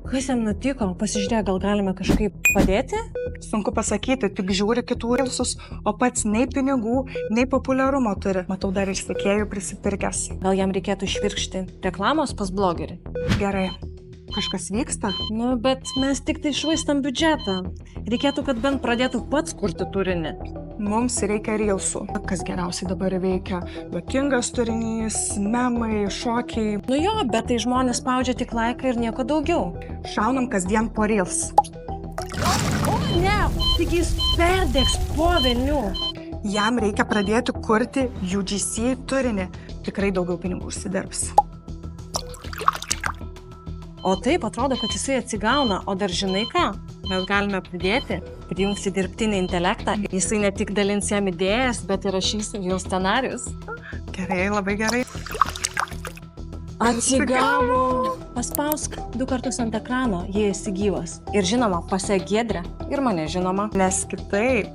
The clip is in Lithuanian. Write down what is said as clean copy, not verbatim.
Kas jam nutiko? Pasižiūrėk, gal galime kažkaip padėti? Sunku pasakyti, tik žiūri kitų reelsus, o pats nei pinigų, nei populiarumo turi. Matau, dar ir sekėjų prisipirkęs. Gal jam reikėtų išvirkšti reklamos pas blogerį? Gerai. Kažkas vyksta? Nu, bet mes tik tai švaistam biudžetą. Reikėtų, kad bent pradėtų pats kurti turinį. Mums reikia reelsų. Kas geriausiai dabar veikia? Juokingas turinys, memai, šokiai. Nu jo, bet tai žmonės spaudžia tik laiką ir nieko daugiau. Šaunam kasdien po reels. O ne, tik jis perdegs po velnių. Jam reikia pradėti kurti UGC turinį. Tikrai daugiau pinigų užsidirbs. O taip atrodo, kad jisai atsigauna, o dar žinai ką? Mes galime pridėti, prijungti dirbtinį intelektą. Jisai ne tik dalins jam idėjas, bet ir rašys jau scenarius. Gerai, labai gerai. Atsigavo! Paspausk 2 kartus ant ekrano, jei esi gyvas. Ir žinoma, pasek Giedrę ir mane žinoma. Nes kitaip